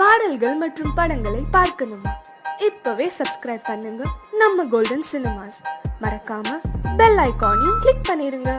பாடல்கள் மற்றும் படங்களை பார்க்கணுமா? இப்பவே சப்ஸ்கிரைப் பண்ணுங்க நம்ம கோல்டன் சினிமாஸ். மறக்காம பெல் ஐகானையும் கிளிக் பண்ணிருங்க.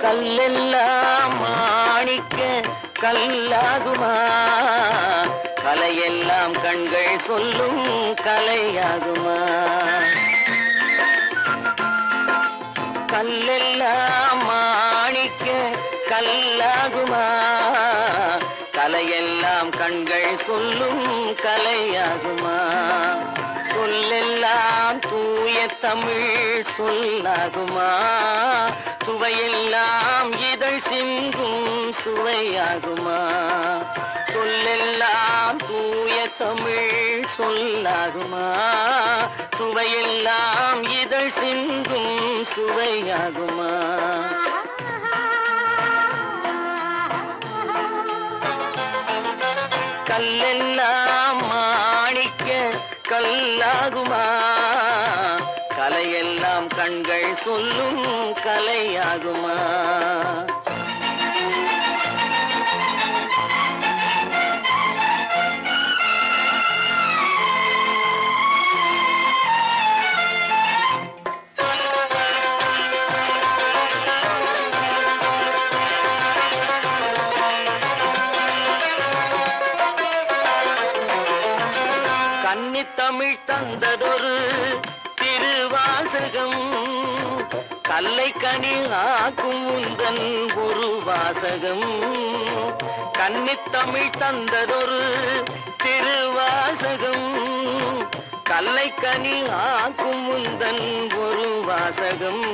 கல்லெல்லாம் மாணிக்க கல்லாகுமா, கலையெல்லாம் கண்கள் சொல்லும் கலையாகுமா. கல்லெல்லாம் மாணிக்க கல்லாகுமா, கலையெல்லாம் கண்கள் சொல்லும் கலையாகுமா. சொல்லெல்லாம் தூய தமிழ் சொல்லாகுமா, சுவையெல்லாம் இதழ் சிந்தும் சுவையாகுமா. சொல்லெல்லாம் தூய தமிழ் சொல்லாகுமா, சுவையெல்லாம் இதழ் சிந்தும் சுவையாகுமா. கல்லெல்லாம் மாணிக்க கல்லாகுமா, கலையெல்லாம் கண்கள் சொல்லும் கலையாகுமா. கன்னித்தமிழ் தந்ததொரு திருவாசகம், கல்லை கனி ஆக்கும் உந்தன் ஒரு வாசகம். கன்னித்தமிழ் தந்ததொரு திருவாசகம், கல்லை கனி ஆக்கும் உந்தன் ஒரு வாசகம்.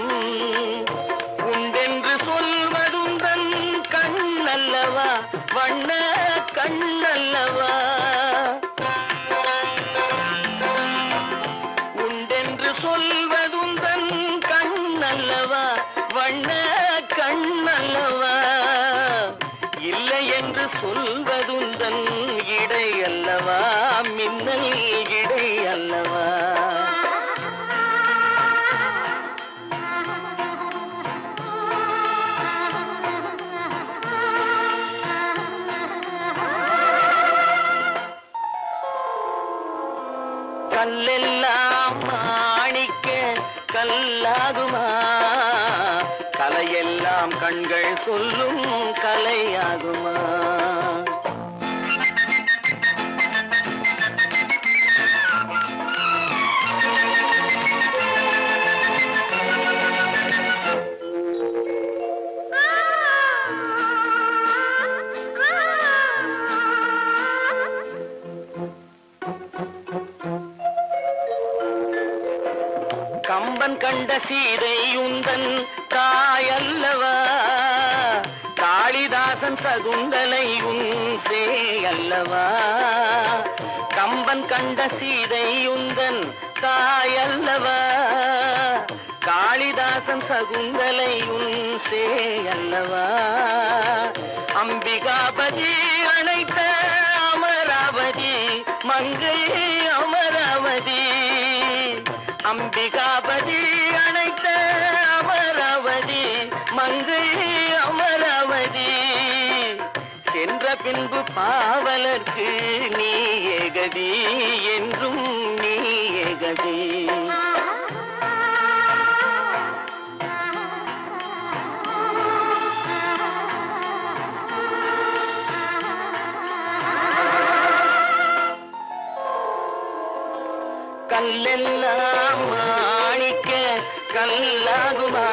உண்டென்று சொல்வதுந்தன் கண்ணல்லவா, வண்ண கண்ணல்லவா. சொல்வதுந்தன் கண்ணல்லவா, வண்ண கண்ணல்லவா. இல்லை என்று சொல்வதுந்தன் இடை அல்லவா, மின்னல் இடை அல்லவா. கல்லெல்லாம் மாணிக்க கல்லாகுமா, கலையெல்லாம் கண்கள் சொல்லும் கலையாகுமா. கம்பன் கண்ட சீதை உந்தன் தாயல்லவா, காளிதாசன் சகுந்தலை உன் சேயல்லவா. கம்பன் கண்ட சீதை உந்தன் தாயல்லவா, காளிதாசன் சகுந்தலை உன் சேயல்லவா. அம்பிகாபதி அணைத்த அமராவதி மங்கை அமராவதி. அம்பிகாபதி அணைத்த அமராவதி மங்கை அமராவதி. சென்ற பின்பு பாவலர்க்கு நீ ஏகதி, என்றும் நீ ஏகதி. கல்லெல்லாம் மாணிக்க கல்லாகுமா,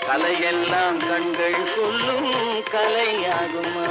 கலையெல்லாம் கண்கள் சொல்லும் கலையாகுமா.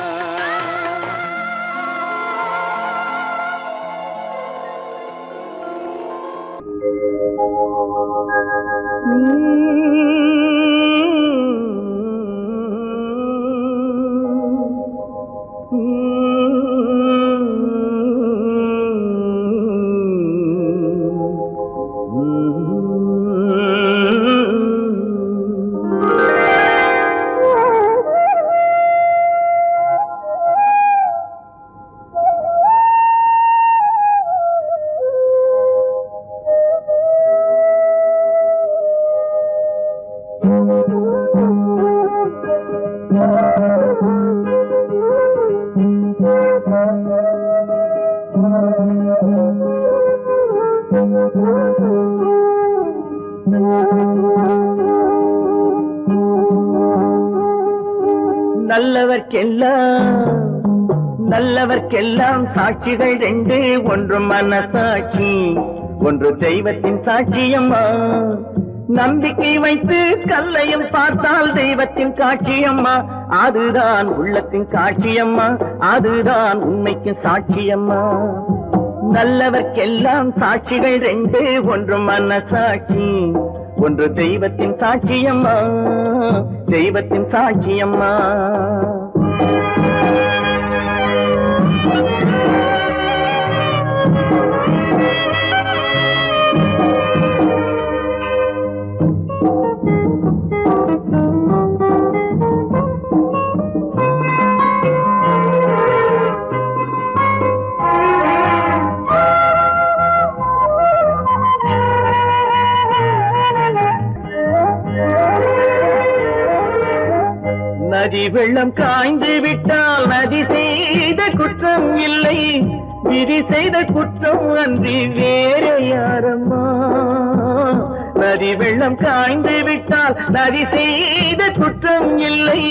நல்லவர்க்கெல்லாம் சாட்சிகள் ரெண்டு, ஒன்று மனசாட்சி, ஒன்று தெய்வத்தின் சாட்சியம்மா. நம்பிக்கை வைத்து கல்லையும் பார்த்தால் தெய்வத்தின் காட்சியம்மா. அதுதான் உள்ளத்தின் காட்சியம்மா, அதுதான் உண்மைக்கு சாட்சியம்மா. நல்லவர்க்கெல்லாம் சாட்சிகள் ரெண்டு, ஒன்று மனசாட்சி, ஒன்று தெய்வத்தின் சாட்சியம்மா, தெய்வத்தின் சாட்சியம்மா. நதி வெள்ளம் காய்ந்து விட்டால் நதி செய்த குற்றம் இல்லை, விதி செய்த குற்றம் அன்றி வேறு யாரம்மா. நதி வெள்ளம் காய்ந்து விட்டால் நதி செய்த குற்றம் இல்லை,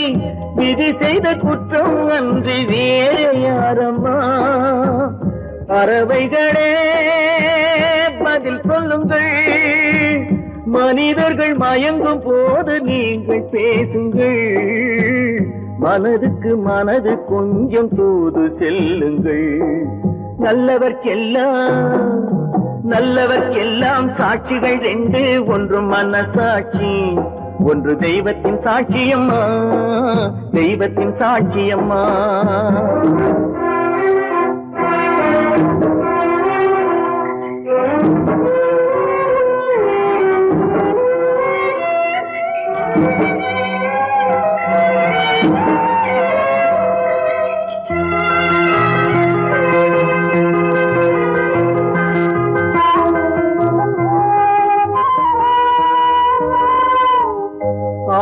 விதி செய்த குற்றம் அன்றி வேறு யாரம்மா. பறவைகளே பதில் சொல்லுங்கள், மனிதர்கள் மயங்கும் போது நீங்கள் பேசுங்கள். மனதுக்கு மனது கொஞ்சம் தூது செல்லுங்கள். நல்லவர்க்கெல்லாம் சாட்சிகள் ரெண்டு, ஒன்று மனசாட்சி, ஒன்று தெய்வத்தின் சாட்சியம்மா, தெய்வத்தின் சாட்சியம்மா.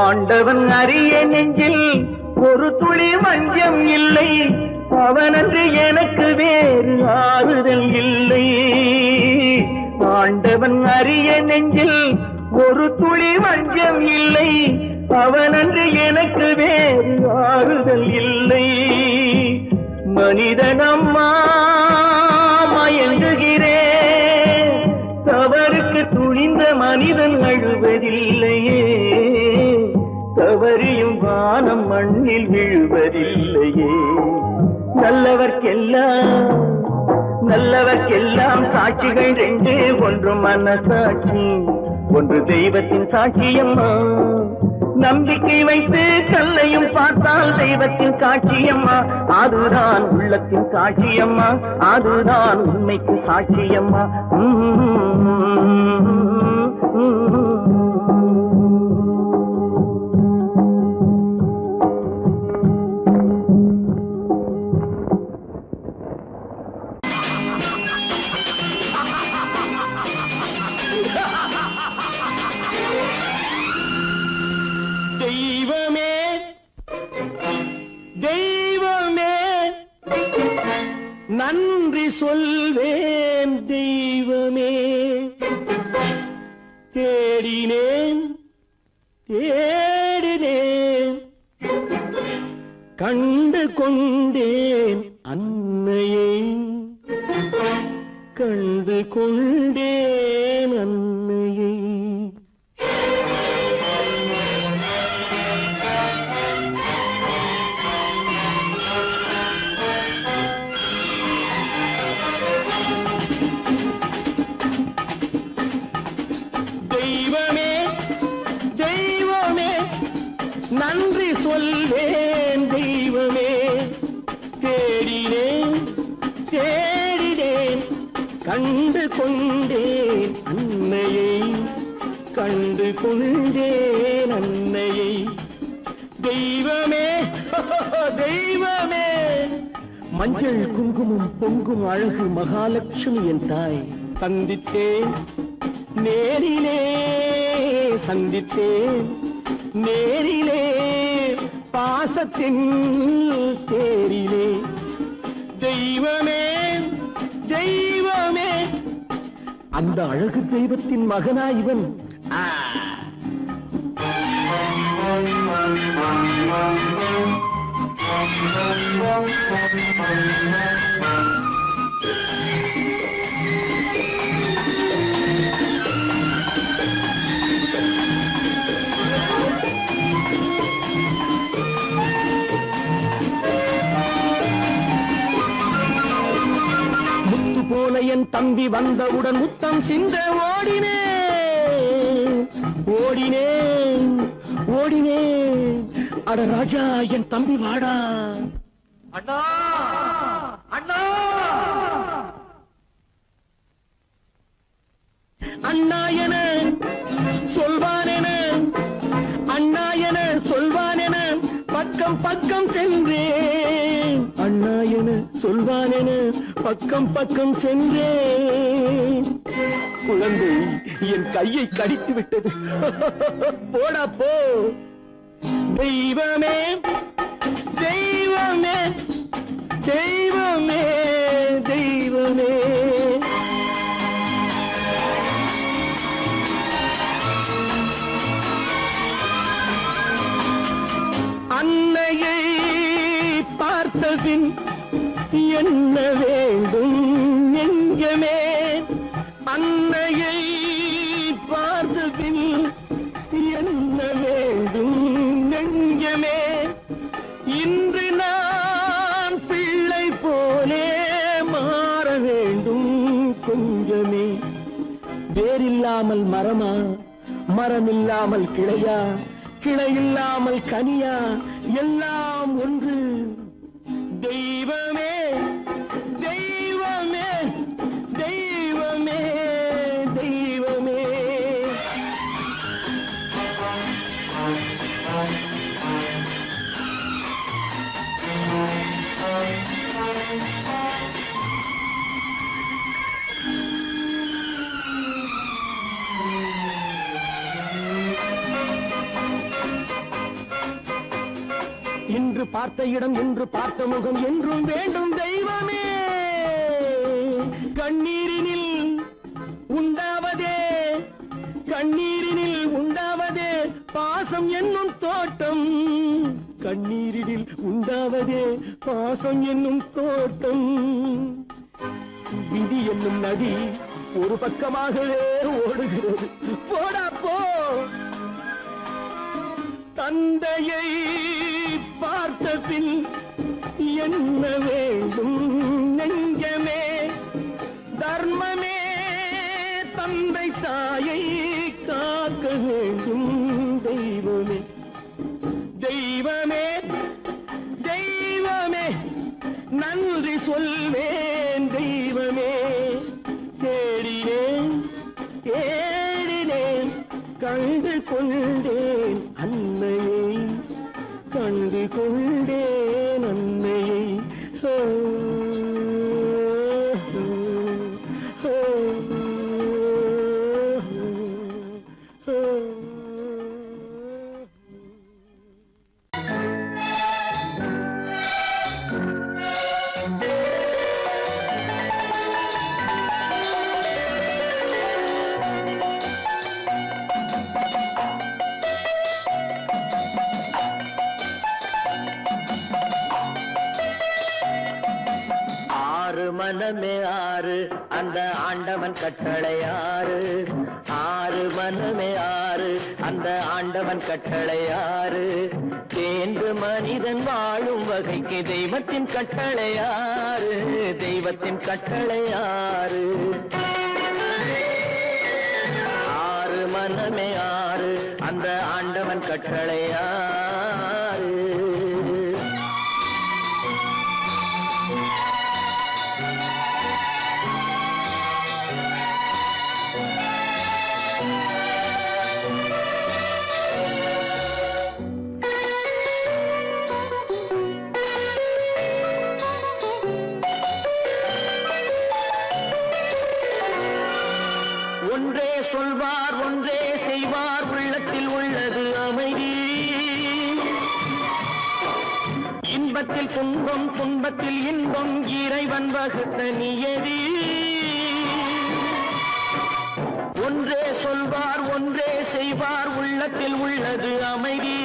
ஆண்டவன் அறிய நெஞ்சில் ஒரு துளி வஞ்சம் இல்லை, அவனன்று எனக்கு வேறு ஆறுதல் இல்லை. ஆண்டவன் அறிய நெஞ்சில் ஒரு துளி வஞ்சம் இல்லை, அவனன்று எனக்கு வேறு ஆறுதல் இல்லை. மனிதனம்மா மயங்குகிறேன், தவறுக்கு துணிந்த மனிதன் அழுவதில்லையே, தவறியும் வானம் மண்ணில் விழுவதில்லையே. நல்லவர்க்கெல்லாம் சாட்சிகள் ரெண்டு, ஒன்று மனசாட்சி, ஒன்று தெய்வத்தின் சாட்சியம்மா. நம்பிக்கை வைத்து கல்லையும் பார்த்தால் தெய்வத்தின் காட்சியம்மா. அதுதான் உள்ளத்தின் காட்சியம்மா, அதுதான் உண்மைக்கு சாட்சியம்மா. தெய்வமே தெய்வமே நன்றி சொல்வேன் தெய்வமே. தெய்வமே தெய்வமே நன்றி சொல்வேன் தெய்வமே தேடினேன் தேடினேன் கண்டு கொண்டேன் அன்னையை கண்டு கொண்டேன் அன்னையை தெய்வமே தெய்வமே மஞ்சள் குங்குமம் பொங்கும் அழகு மகாலட்சுமி என் தாய் சந்தித்தேன் நேரிலே சந்தித்தேன் நேரிலே பாசத்தின் தேரிலே தெய்வமே தெய்வமே அந்த அழகு தெய்வத்தின் மகனா இவன் முத்து போல என் தம்பி வந்தவுடன் முத்தம் சிந்த ஓடினேன் ஓடினேன் ஓடினேன் அட ராஜா என் தம்பி வாடா அண்ணா அண்ணா அண்ணா என சொல்வானென அண்ணா என சொல்வானென பக்கம் பக்கம் சென்றேன் அண்ணா என சொல்வானென பக்கம் பக்கம் சென்றேன் குழந்தை என் கையை கடித்து விட்டது போடா போ தெய்வமே தெய்வமே தெய்வமே தெய்வமே அன்னையை பார்த்தபின் என்ன வேண்டும் நெஞ்சமே அன்னையை பார்த்தபின் என்ன வேண்டும் நெஞ்சமே இன்று நான் பிள்ளை போலே மாற வேண்டும் கொஞ்சமே வேரில்லாமல் மரமா மரமில்லாமல் கிளையா கிளையில்லாமல் கனியா எல்லாம் ஒன்று தெய்வமே தெய்வமே தெய்வமே தெய்வமே இன்று பார்த்த இடம் என்று பார்த்த முகம் என்றும் வேண்டும் தெய்வமே கண்ணீரினில் உண்டாவதே கண்ணீரினில் உண்டாவதே பாசம் என்னும் தோட்டம் கண்ணீரினில் உண்டாவதே பாசம் என்னும் தோட்டம் விதி என்னும் நதி ஒரு பக்கமாகவே ஓடுகிறது போடா போ தந்தையை பார்த்த பின் என்ன வேண்டும் நெஞ்சமே தர்மமே தந்தை தாயை காக்க வேண்டும் தெய்வமே தெய்வமே தெய்வமே நன்றி சொல்வேன் தெய்வமே தேடினேன் தேடினேன் கண்டு கொண்டேன் அன்னையை கண்டு கொண்டேன் அன்னையை மனமே ஆறு அந்த ஆண்டவன் கட்டளை ஆறு ஆறு மனமே ஆறு அந்த ஆண்டவன் கட்டளை ஆறு தேர்ந்து மனிதன் வாழும் வகைக்கு தெய்வத்தின் கட்டளை ஆறு தெய்வத்தின் கட்டளை ஆறு ஆறு மனமே ஆறு அந்த ஆண்டவன் கட்டளை ஆறு. ஒன்றே சொல்வார் ஒன்றே செய்வார் உள்ளத்தில் உள்ளது அமைதி. இன்பத்தில் துன்பம் துன்பத்தில் இன்பம் இறைவன் வகுத்த நியதி. ஒன்றே சொல்வார் ஒன்றே செய்வார் உள்ளத்தில் உள்ளது அமைதி.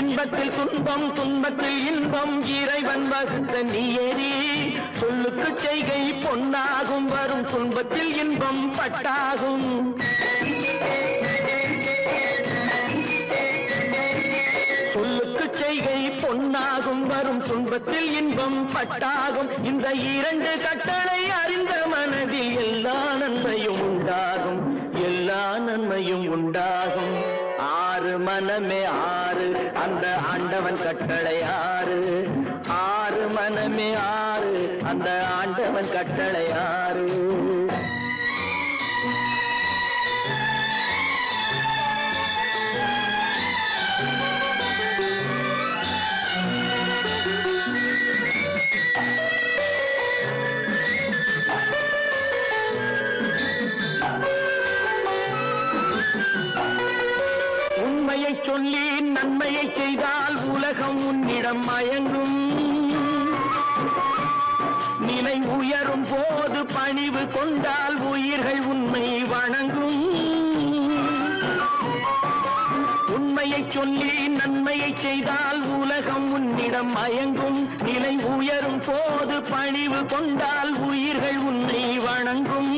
இன்பத்தில் துன்பம் துன்பத்தில் இன்பம் இறைவன் வகுத்த நியதி. சொல்லுக்கு செய்கை பொன்னாகும் வரும் துன்பத்தில் இன்பம் பட்டாகும். சொல்லுக்கு செய்கை பொன்னாகும் வரும் துன்பத்தில் இன்பம் பட்டாகும். இந்த இரண்டு கட்டளை அறிந்த மனதில் எல்லா நன்மையும் உண்டாகும், எல்லா நன்மையும் உண்டாகும். ஆறு மனமே ஆறு அந்த ஆண்டவன் கட்டளை ஆறு. ஆறு மனமே ஆறு அந்த ஆண்டவன் கட்டளை ஆறு. உண்மையை சொல்லி நன்மையை செய்தால் உலகம் உன்னிடம் மயங்கும். நிலை உயரும் போது பணிவு கொண்டால் உயிர்கள் உன்னை வணங்கும். உண்மையை சொல்லி நன்மையை செய்தால் உலகம் உன்னிடம் மயங்கும். நிலை உயரும் போது பணிவு கொண்டால் உயிர்கள் உன்னை வணங்கும்.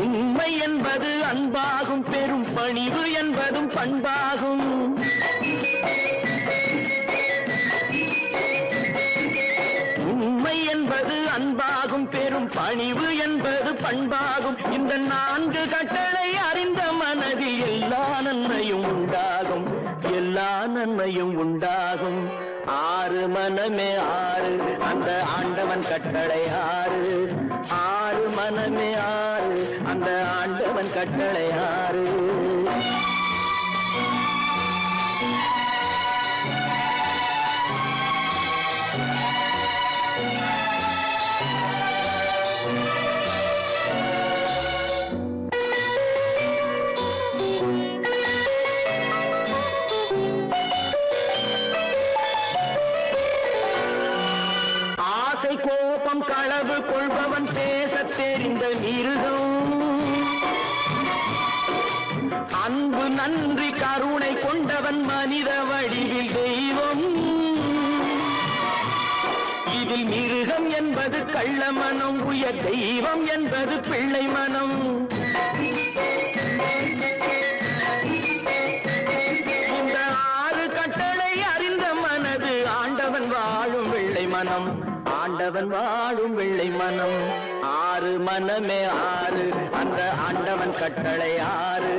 உண்மை என்பது அன்பாகும், பெரும் பணிவு என்பதும் பண்பாகும். உண்மை என்பது அன்பாகும், பெரும் பணிவு என்பது பண்பாகும். இந்த நான்கு கட்டளை அறிந்த மனதில் எல்லா நன்மையும் உண்டாகும், எல்லா நன்மையும் உண்டாகும். ஆறு மனமே ஆறு அந்த ஆண்டவன் கட்டளை ஆறு. ஆறு மனமே ஆறு அந்த ஆண்டவன் கட்டளை ஆறு. கோபம் களவு கொள்பவன் பேசத் தெரிந்த மிருகம். அன்பு நன்றி கருணை கொண்டவன் மனித வடிவில் தெய்வம். இதில் மிருகம் என்பது கள்ள மனம், உயர் தெய்வம் என்பது பிள்ளை மனம். இந்த ஆறு கட்டளை அறிந்த மனது ஆண்டவன் வாழும் வெள்ளை மனம், ஆண்டவன் வாழும் வெள்ளை மனம். ஆறு மனமே ஆறு அந்த ஆண்டவன் கட்டளை ஆறு.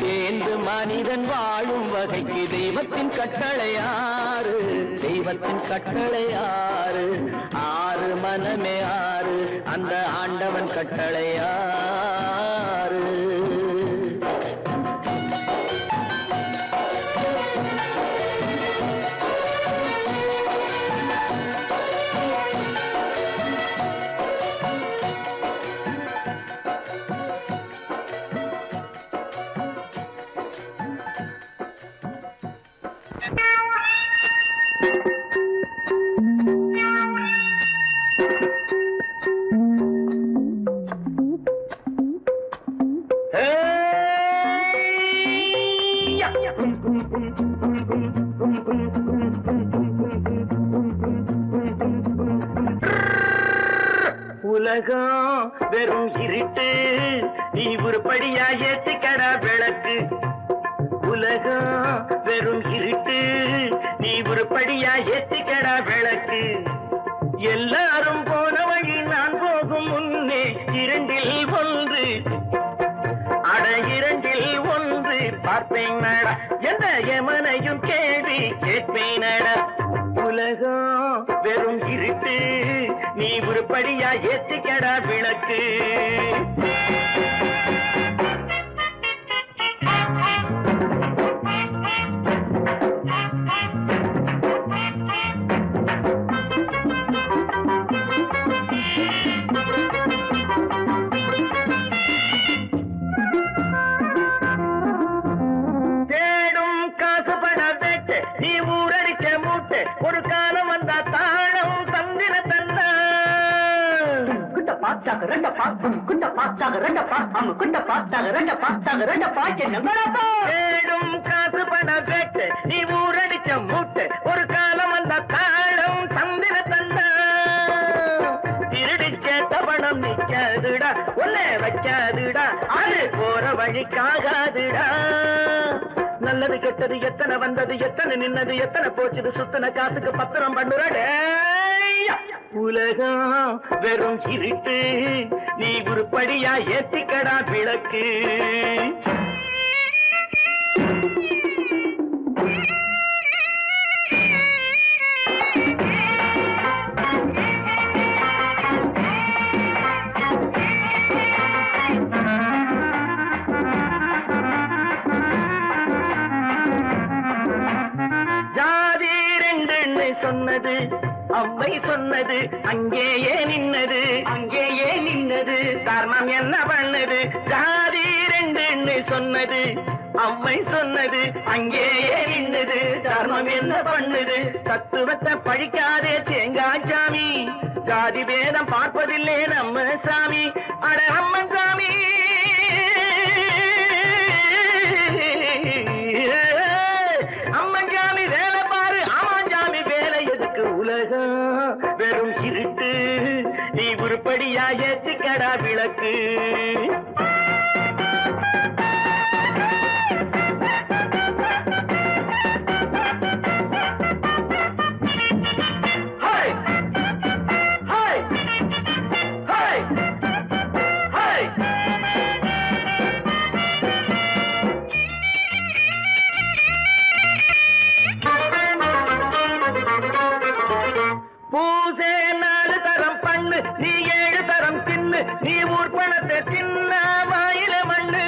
தேர்ந்து மனிதன் வாழும் வகைக்கு தெய்வத்தின் கட்டளை ஆறு, தெய்வத்தின் கட்டளை ஆறு. ஆறு மனமே ஆறு அந்த ஆண்டவன் கட்டளை ஆறு. உலகம் வெறும் இருட்டு, நீ உருப்படியா ஏத்திக்கடா விளக்கு. உலகம் வெறும் இருட்டு, நீ உருப்படியா ஏத்திக்கடா விளக்கு. எல்லாரும் போன வழி நான் போகும் முன்னே இரண்டில் ஒன்று, அட இரண்டில் ஒன்று பார்ப்பேனடா எந்த யமனையும் கேள்வி கேட்பேனடா உலகம் வெறும் இருட்டு நீ உருப்படியா ஏத்திக்கடா விளக்கு ஒரு காலம் வந்தா தாழம் தந்திர தந்தா குண்ட பாச்சாக ரெண்ட பாக்கும் குண்ட பாச்சாக ரெண்ட பாக்கும் குண்ட பாச்சாக ரெண்ட பாச்சாக ரெண்ட பாக்க தேடும் காசு பண கேட்டு நீ ஊரடிச்ச மூட்டு ஒரு காலம் வந்தா தாழம் தந்திர தந்தா திருடிச்ச தவணம் நிக்காதுடா ஒன்னே வைக்காதுடா அது போற வழிக்காகாதுடா நல்லது கெட்டது எத்தனை வந்தது எத்தனை நின்னது எத்தனை போச்சுது சுத்தன காசுக்கு பத்திரம் பண்ணுறடே உலகம் வெறும் இருட்டு நீ உருப்படியா ஏத்திக்கடா விளக்கு சொன்னது அம்மை சொன்னது அங்கேயே நின்னது காரணம் என்ன பண்ணது ஜாதி ரெண்டு சொன்னது அம்மை சொன்னது அங்கேயே நின்னது காரணம் என்ன பண்ணுது தத்துவத்தை பழிக்காதே தேங்காய் சாமி ஜாதி பேதம் பார்ப்பதில்லை நம்ம சாமி அட அம்மன் சாமி அம்மன் சாமி வேலை பாரு ஆமான் சாமி வேலை எதுக்கு உலகம் வெறும் இருட்டு நீ உருப்படியா ஏத்திக்கடா விளக்கு பூசே 4 தரம் பண்ணு நீ 7 தரம் தின்னு நீ ஊர் பணத்தை தின்ன வாயில மண்ணு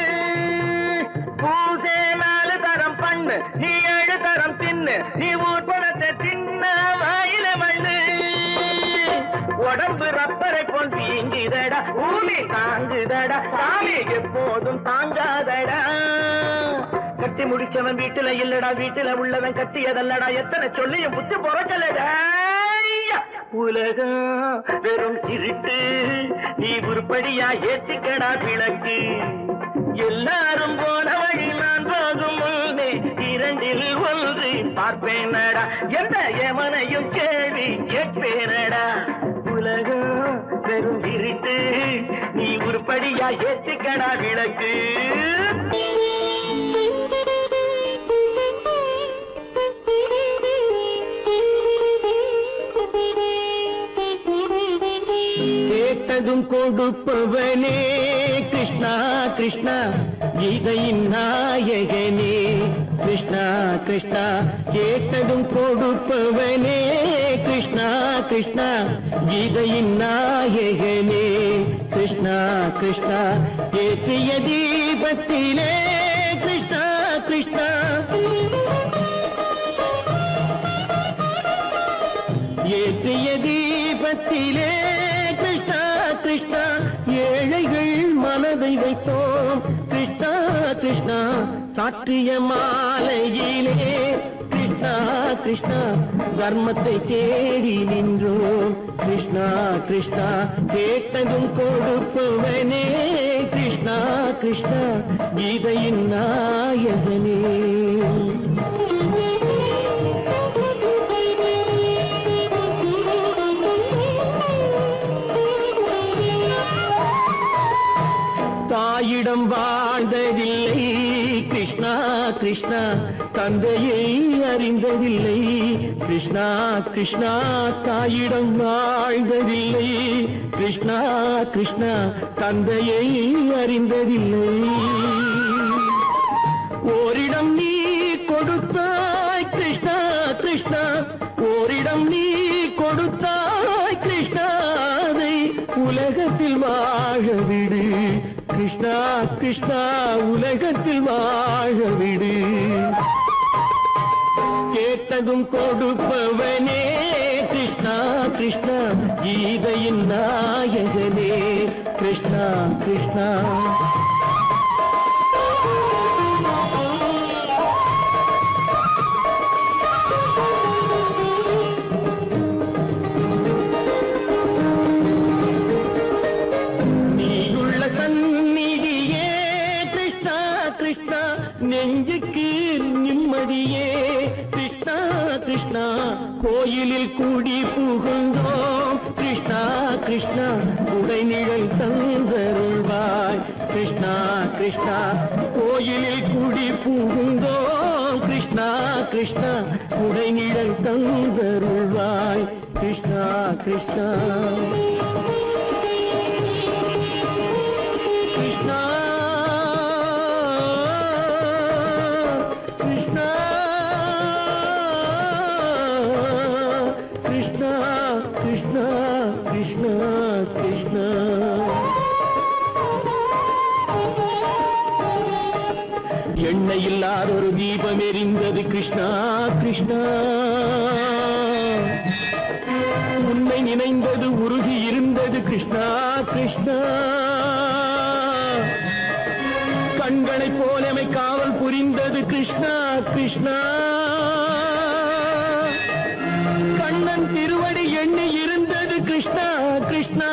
பூசே 4 தரம் பண்ணு நீ 7 தரம் தின்னு நீ ஊர் பணத்தை தின்ன வாயில மண்ணு உடம்பு ரப்பரை போல் வீங்குதடா பூமி தாங்குதடா சாமி எப்போதும் தாங்காதடா கட்டி முடிச்சவன் வீட்டுல இல்லடா வீட்டுல உள்ளவன் கட்டியதல்லடா எத்தனை சொல்லியும் புத்தி பொறக்கலடா உலகம் வெறும் இருட்டு நீ உருப்படியா ஏத்திக்கடா விளக்கு எல்லாரும் போன வழி நான் போகும் முன்னே 2 ஒன்று பார்ப்பேனடா எந்த யமனையும் கேள்வி கேட்பேனடா உலகம் வெறும் இருட்டு நீ உருப்படியா ஏத்திக்கடா விளக்கு கேட்டதும் கொடுப்பவனே கிருஷ்ணா கிருஷ்ணா கீதையின் நாயகனே கிருஷ்ணா கிருஷ்ணா கேட்டதும் கொடுப்பவனே கிருஷ்ணா கிருஷ்ணா கீதையின் நாயகனே கிருஷ்ணா கிருஷ்ணா ஏற்றிய தீபத்திலே கிருஷ்ணா கிருஷ்ணா ஏற்றிய தீபத்திலே கிருஷ்ணா கிருஷ்ணா ஏழைகள் மனதை வைத்தோம் கிருஷ்ணா கிருஷ்ணா சாற்றிய மாலையிலே கிருஷ்ணா கிருஷ்ணா தர்மத்தை தேடி நின்றோம் கிருஷ்ணா கிருஷ்ணா கேட்டதும் கொடுப்பவனே கிருஷ்ணா கிருஷ்ணா கீதையின் நாயகனே தாயிடம் வாழ்ந்ததில்லை கிருஷ்ணா கிருஷ்ணா தந்தையை அறிந்ததில்லை கிருஷ்ணா கிருஷ்ணா தாயிடம் வாழ்ந்ததில்லை கிருஷ்ணா கிருஷ்ணா தந்தையை அறிந்ததில்லை கிருஷ்ணா ஓரிடம் நீ கொடுத்தாய் கிருஷ்ணா அதை உலகத்தில் வாழ விடு கிருஷ்ணா கிருஷ்ணா உலகத்தில் வாழ விடு கேட்டதும் கொடுப்பவனே கிருஷ்ணா கிருஷ்ணா கீதையின் நாயகனே கிருஷ்ணா கிருஷ்ணா நீயுள்ள சந்நிதியே கிருஷ்ணா கிருஷ்ணா நெஞ்சுக்கு நிம்மதியே கிருஷ்ணா கிருஷ்ணா கோயிலில் கூடி புகுந்தோம் கிருஷ்ணா கிருஷ்ணா உடைநிழல் தந்தருள்வாய் கிருஷ்ணா கிருஷ்ணா கோயிலில் கூடி புகுந்தோம் கிருஷ்ணா கிருஷ்ணா உடைநிழல் தந்தருள்வாய் கிருஷ்ணா கிருஷ்ணா கிருஷ்ணா கிருஷ்ணா கிருஷ்ணா கிருஷ்ணா கிருஷ்ணா எண்ணெய் இல்லாத ஒரு தீபம் எரிந்தது கிருஷ்ணா கிருஷ்ணா உன்னை நினைந்தது உருகி இருந்தது கிருஷ்ணா கிருஷ்ணா கண்களைப் போலமை காவல் புரிந்தது கிருஷ்ணா கிருஷ்ணா கண்ணன் திருவடி எண்ணி இருந்தது கிருஷ்ணா கிருஷ்ணா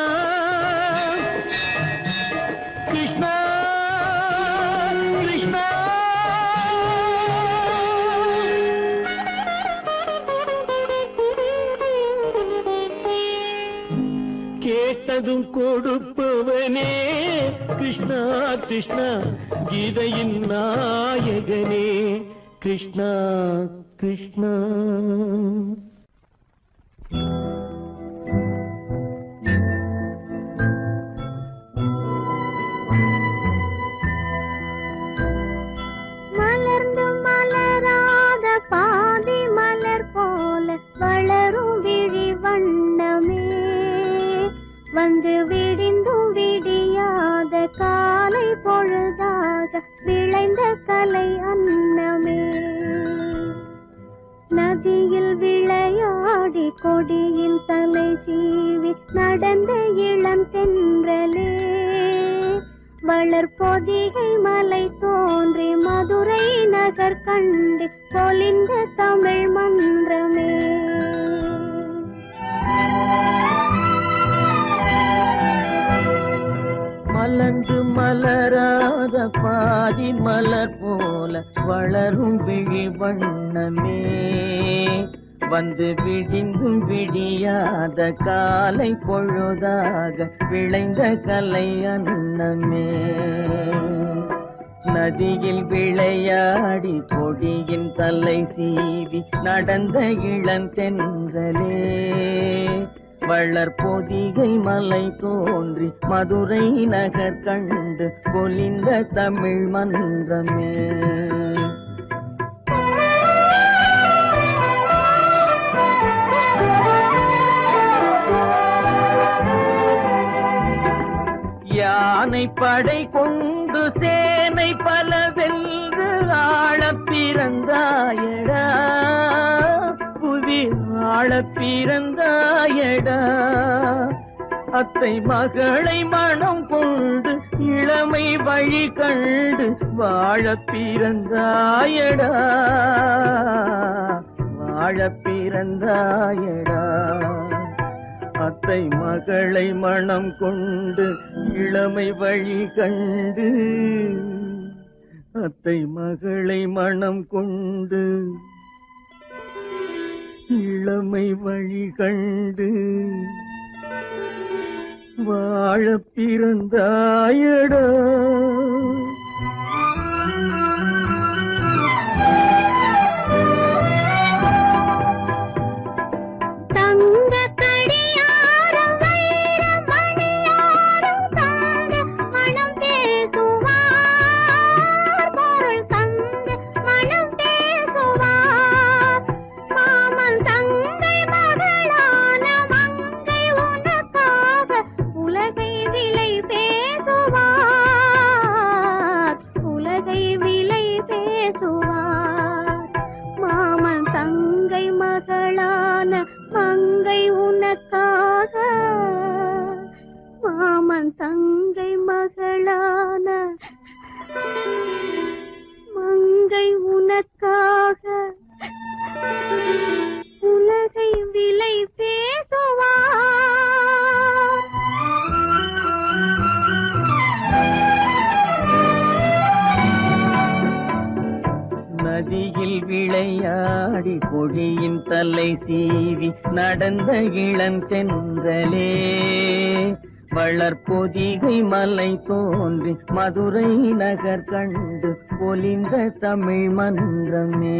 கிருஷ்ணா கிருஷ்ணா கேட்டதும் கொடுப்பவனே கிருஷ்ணா கிருஷ்ணா கீதையின் நாயகனே கிருஷ்ணா கிருஷ்ணா மலர்ந்து மலராத பாதி மலர் போல வளரும் விழி வண்ணமே வந்து விடிந்தும் விடியாத காலை பொழுதாக விளைந்த கலை அன்னமே நதியில் விளையாடி கொடியின் தலை சீவி நடந்த இளம் தென்றலே வளர்பொதிகை மலை தோன்றி மதுரை நகர் கண்டு பொலிந்த தமிழ் மன்றமே மலர்ந்து மலராத பாதி மலர் போல வளரும் விழி வண்ணமே வந்து விடிந்தும் விடியாத காலை பொழுதாக விளைந்த கலை அன்னமே நதியில் விளையாடி கொடியின் தலை சீவி நடந்த இளந்தென்றலே வளர்பொதிகை மலை தோன்றி மதுரை நகர் கண்டு பொலிந்த தமிழ் மன்றமே யானை படை கொண்டு சேனை பல வென்று ஆளப் பிறந்தாயடா புவி ஆளப் பிறந்தாயடா அத்தை மகளை மனம் கொண்டு இளமை வழி கண்டு வாழப் பிறந்தாயடா வாழப் பிறந்தாயடா அத்தை மகளை மனம் கொண்டு இளமை வழி கண்டு அத்தை மகளை மனம் கொண்டு இளமை வழி கண்டு வாழப் பிறந்தாயடா மாமன் நதியில் விளையாடி கொடியின் தலை சீவி நடந்த இளந்தென்றலே வளர்பொதிகை மலை தோன்றி மதுரை நகர் கண்டு பொலிந்த தமிழ் மன்றமே.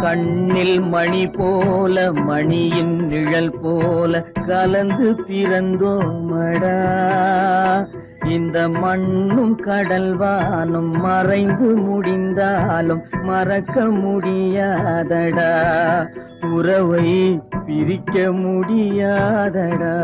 கண்ணில் மணி போல மணியின் நிழல் போல கலந்து பிறந்தோமடா. இந்த மண்ணும் கடல்வானும் மறைந்து முடிந்தாலும் மறக்க முடியாதடா. உறவை பிரிக்க முடியாதடா.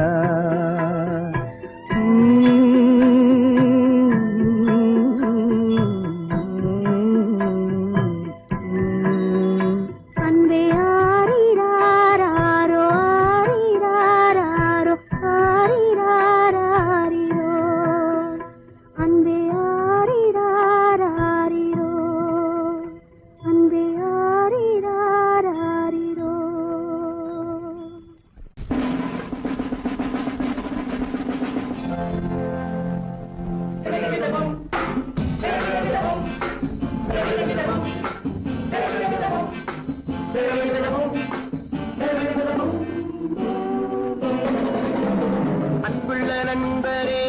அன்புள்ள நண்பரே,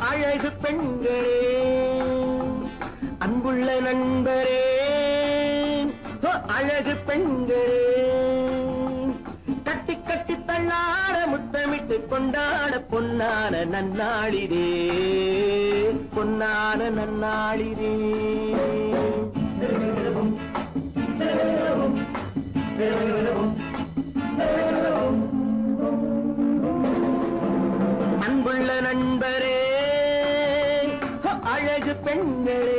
அழகு பெண்களே, அன்புள்ள நண்பரே, அழகு பெண்களே, கட்டி கட்டி தள்ளாட முத்தமிட்டு கொண்டாட பொன்னான நன்னாளிதே, பொன்னான நன்னாளிதே. அன்புள்ள நண்பரே, அழகு பெண்களே,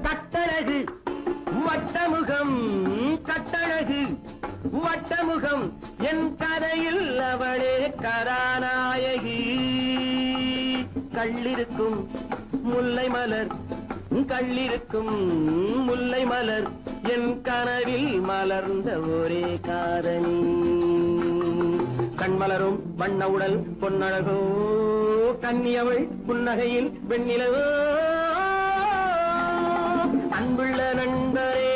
கட்டழகு வட்டமுகம், கட்டழகு வட்டமுகம், என் கதையில் அவளே கதாநாயகி. கள்ளிருக்கும் முல்லை மலர், கள்ளிருக்கும் முல்லை மலர், என் கனவில் மலர்ந்த ஒரே காதலி. கண்மலரும் வண்ண உடல் பொன்னழகோ, கன்னியவள் புன்னகையில் வெண்ணிலவோ. அன்புள்ள நண்பரே,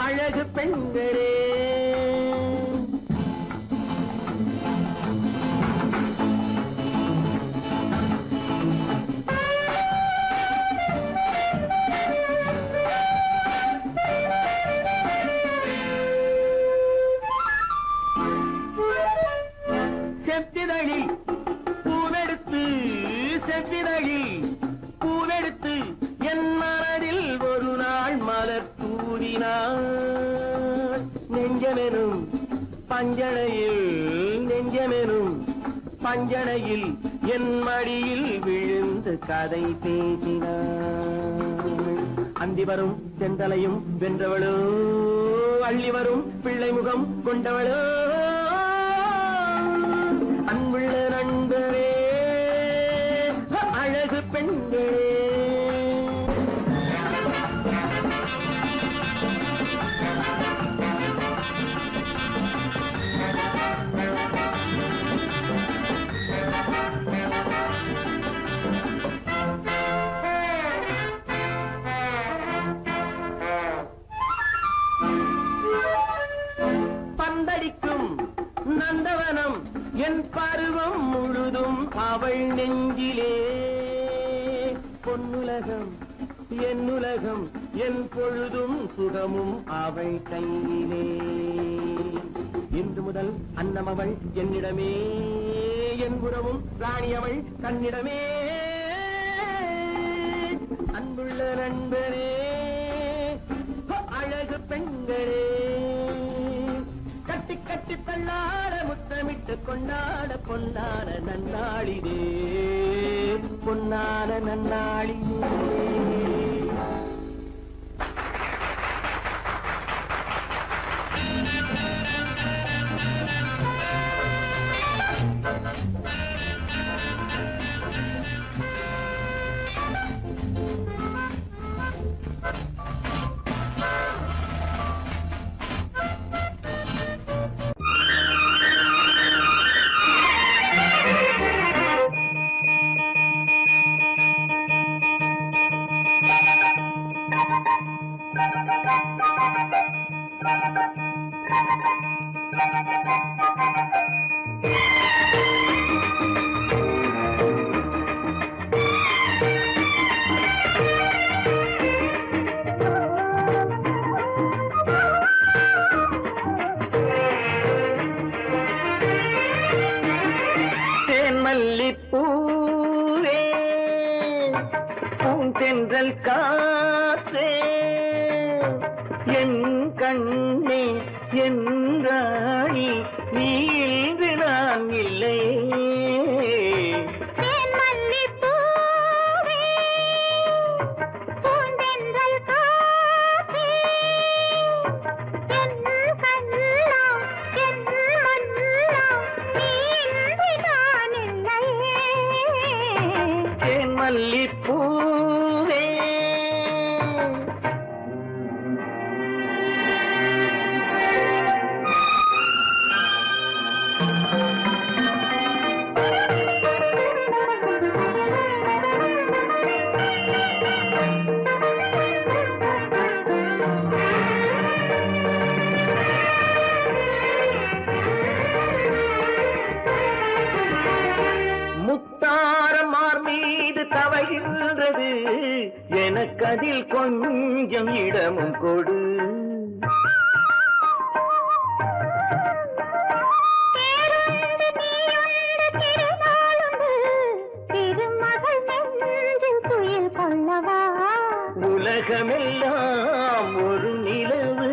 அழகு பெண்களே, செவ்விதழில் பூவெடுத்து, செவ்விதழில் பூவெடுத்து என் மனதில் ஒரு நாள் மலர் தூவினாள். நெஞ்சமெனும் பஞ்சனையில், நெஞ்சமெனும் பஞ்சனையில் என் மடியில் விழுந்து கதை பேசினாள். அந்தி வரும் செந்தலையும் வென்றவளோ, அள்ளி வரும் பிள்ளை முகம் கொண்டவளோ. அன்புள்ள நண்பரே, அழகு பெண்களே, பந்தடிக்கும் நந்தவனம் என் பருவம் முழுதும் அவள் நெஞ்சிலே. பொன்னுலகம் என்னுலகம், என் பொழுதும் சுகமும் அவள் கையிலே. இன்று முதல் அன்னமவள் என்னிடமே, என் உறவும் ராணியவள் தன்னிடமே. அன்புள்ள நண்பரே, அழகு பெண்களே, கட்டி கட்டி தள்ளாட முத்தமிட்டு கொண்டாட பொன்னான நன்னாளிதே, பொன்னான நன்னாளிதே. மல்லிப்பூவே பூந்தென்றல் காற்றே என் கண்ணே என் ராணி நீ இன்று நான் இல்லை. மல்லிப்பூவே முத்தாரமார் மீது தவழ்கின்றது எனக்கதில் கொஞ்சம் இடமும் கொடு. உலகமெல்லாம் ஒரு நிலவு,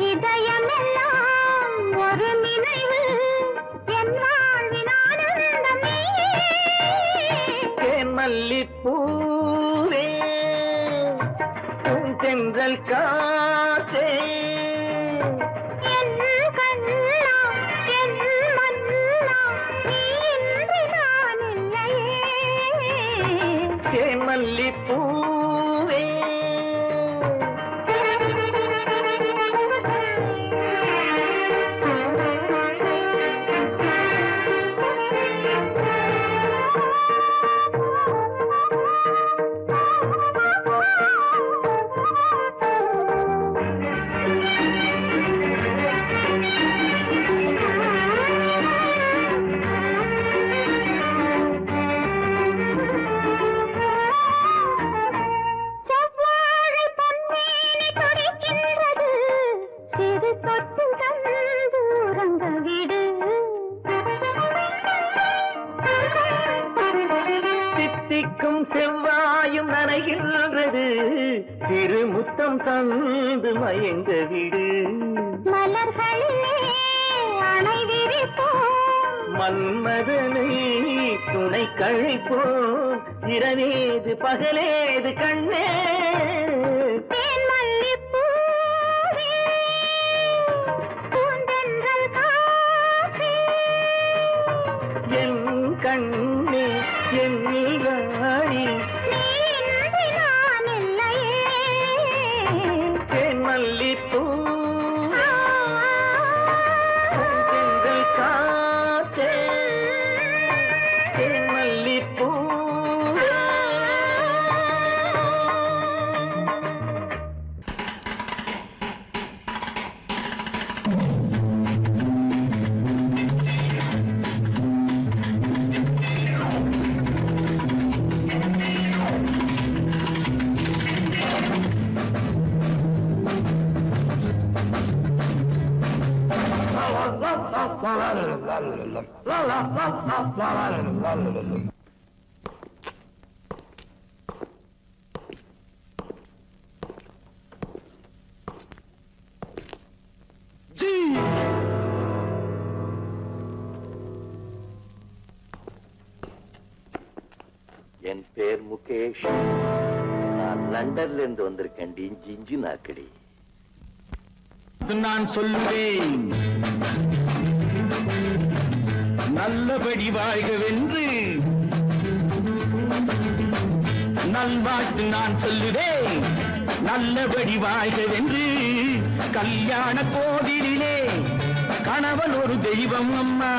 இதயமெல்லாம் ஒரு நினைவு, என் வாழ்வின் ஆனந்தமே. மல்லிப்பூவே பூந்தென்றல் காற்றே என் கண்ணா என் மன்னா நீ இன்று நான் இல்லையே. மல்லிப்பூவே தித்திக்கும் செவ்வாயும் நனைகின்றது, திருமுத்தம் தந்து மயங்க விடு. மலர்களிலே அணை விரிப்போம், மன்மதனை துணை கழிப்போம், இரவேது பகலேது கண்ணே. என் கண்ணே என் ராணி நான் இல்லையே. மல்லிப்பூ காற்றே மல்லிப்பூ என் பேர் முகேஷ். நான் லண்டன்ல இருந்து வந்திருக்கேன். இஞ்சி இஞ்சி நாக்கடி. நான் சொல்லுவேன் நல்லபடி வாழ்கவென்று. நல்வாழ்த்து நான் சொல்லுவேன் நல்லபடி வாழ்கவென்று. கல்யாண கோவிலிலே கணவன் ஒரு தெய்வம் அம்மா.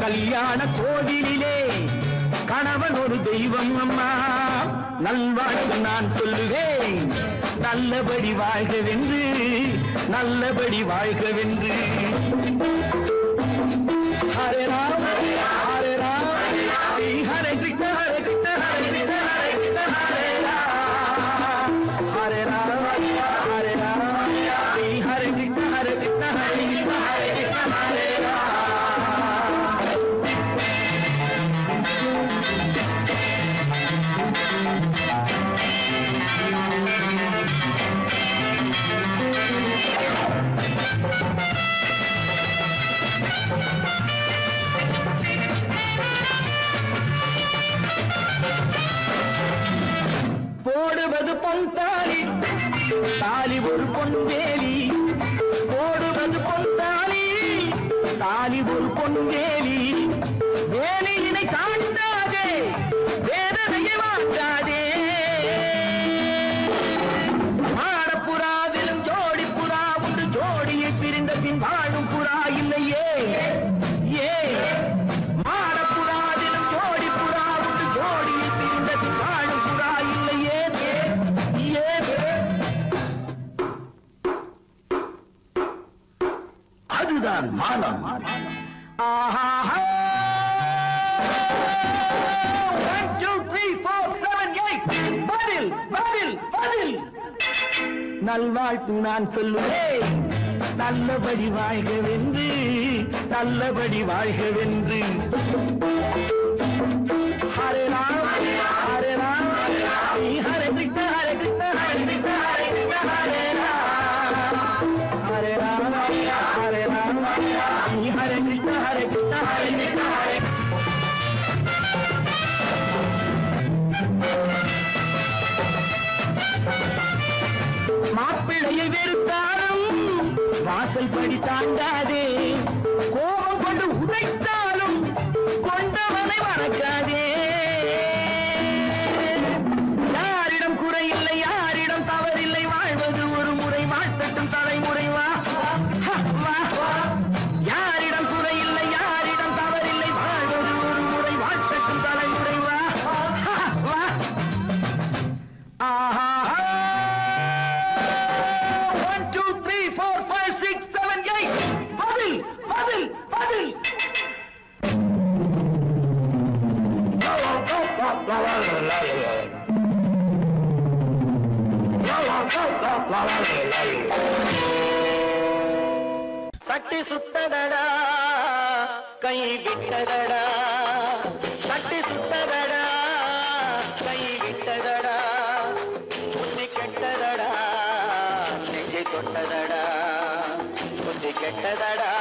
கல்யாண கோவிலிலே கணவன் ஒரு தெய்வம் அம்மா. நல்வாழ்த்து நான் சொல்லுவேன் நல்லபடி வாழ்கவென்று. நல்லபடி வாழ்கவென்று. ஹரே ராம் ஹரே ராம் ஹரே கிருஷ்ண ஹரே கிருஷ்ண ஹரே கிருஷ்ண ஹரே கிருஷ்ண ஹரே ராம் ஹரே ராம் ஹரே ராம் ஹரே கிருஷ்ண ஹரே கிருஷ்ண ஹரே கிருஷ்ண ஹரே கிருஷ்ண ஹரே ராம். போடுவது பொன் தாலி தாலி ஒரு பொன்வேலி. போடுவது பொன் தாலி தாலி ஒரு பொன்வேலி. வேலியினை காட்டாதே வேதனையை மாட்டாதே. மாடப்புறாவிலும் ஜோடி புறா உண்டு. ஜோடியை பிரிந்த பின் வாழும் புறா இல்லையே. ஏ மாடப்புறாவிலும் ஜோடி புறா உண்டு. ஜோடியை பிரிந்த பின் வாழும் புறா இல்லையே. அதுதான் மானம். ஆஹா 1 2 3 4 7 8 பதில் பதில் பதில். நல்வாழ்த்து நான் சொல்லுவேன் நல்லபடி வாழ்கவென்று. நல்லபடி வாழ்கவென்று. ஹரே ராம் ஹரே ராம் ஹரே கிருஷ்ண ஹரே கிருஷ்ண ஹரே கிருஷ்ண ஹரே கிருஷ்ண ஹரே ராம் ஹரே ராம் ஹரே ராம் ஹரே கிருஷ்ண ஹரே கிருஷ்ண ஹரே கிருஷ்ண ஹரே. மாப்பிள்ளையை வெறுத்தாலும் வாசல் படி தாண்டாதே. கோபம் கொண்டு உதைத்தாலும் கொண்டவனை மறக்காதே. யாரிடம் குறையில்லை யாரிடம் தவறில்லை. வாழ்வது ஒரு முறை வாழ்த்தட்டும் தலைமுறை. வா வா. யாரிடம் குறையில்லை யாரிடம் தவறில்லை. வாழ்வது ஒரு முறை வாழ்த்தட்டும் தலைமுறை. வா வா. ஆஹா 1 2 3 4 5 6 7 8 பதில் பதில் பதில். தட்டி சுத்ததடா கை விட்டதடா. தட்டி சுத்ததடா கை விட்டதடா. புத்தி கெட்டதடா நெஞ்சை தொட்டதடா. புத்தி கெட்டதடா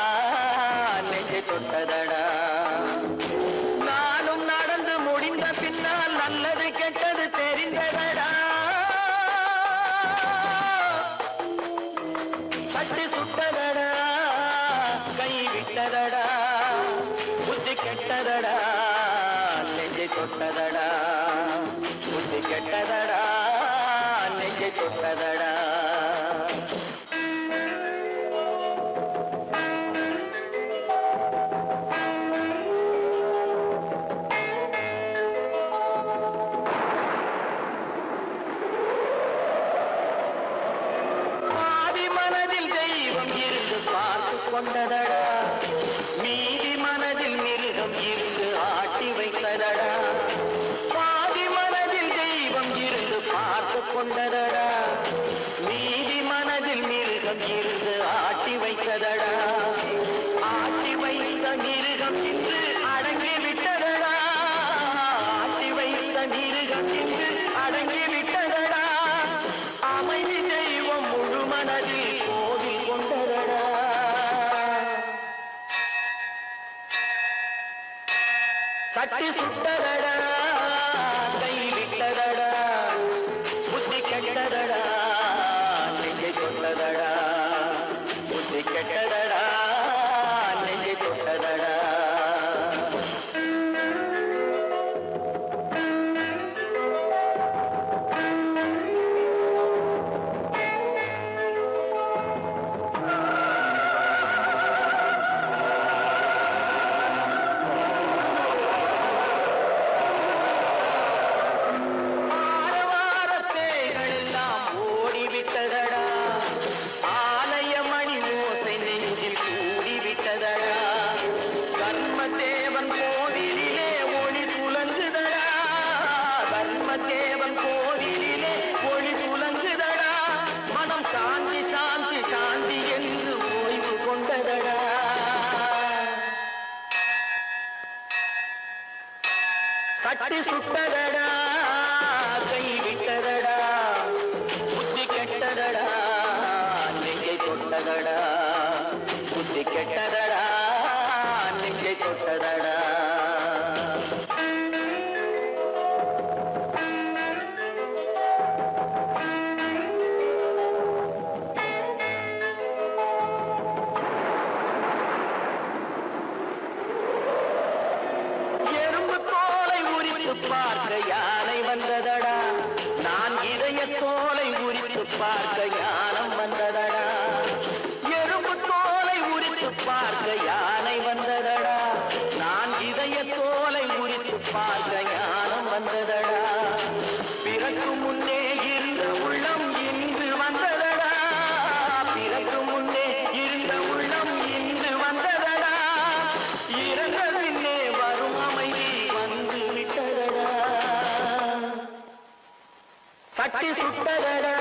நெஞ்சை தொட்டதடா. நானும் நடந்து முடிந்த பின்னால் நல்லது கெட்டது தெரிந்ததடா. தட்டி சுட்டதடா கை விட்டதடா. புத்தி கெட்டதடா நெஞ்சை தொட்டதடா. புத்தி கெட்டதடா நெஞ்சை தொட்டதடா. கொண்டதடா. மீதி மனதில் மிருகம் இருந்து ஆட்டி வைத்ததடா. பாதி மனதில் தெய்வம் இருந்து பார்த்து கொண்டதடா. மீதி மனதில் மிருகம் இருந்து ஆட்டி வைத்ததடா. ஆட்டி வைத்த மிருகம் இன்று அடங்கி விட்டதடா ஆட்டி வைத்த மிருகம் இன்று அடங்கி விட்டதடா அமைதி தெய்வம் முழு மனதில் கோவில் கொண்டதடா சட்டி சுட்டதடா கை விட்டதடா புத்தி கெட்டதடா நெஞ்சை தொட்டதடா புத்தி கெட்டதடா நெஞ்சை தொட்டதடா சட்டி சுட்டதடா கை விட்டதடா புத்தி கெட்டதடா நெஞ்சை தொட்டதடா புத்தி கெட்டதடா நெஞ்சை தொட்டதடா பார்க்க யானை வந்ததடா நான் இதய தோலை உரித்து பார்க்க ஞானம் வந்ததடா எறும்பு தோலை உரித்து பார்க்க யானை வந்ததடா நான் இதய தோலை உரித்து பார்க்க ஞானம் வந்ததடா பிறக்கு முன்னே இருந்த உள்ளம் இன்று வந்ததடா பிறக்கு முன்னே இருந்த உள்ளம் இன்று வந்ததடா இறந்த பின்னே வரும் அமைதி வந்து விட்டதடா சட்டி சுட்டதடா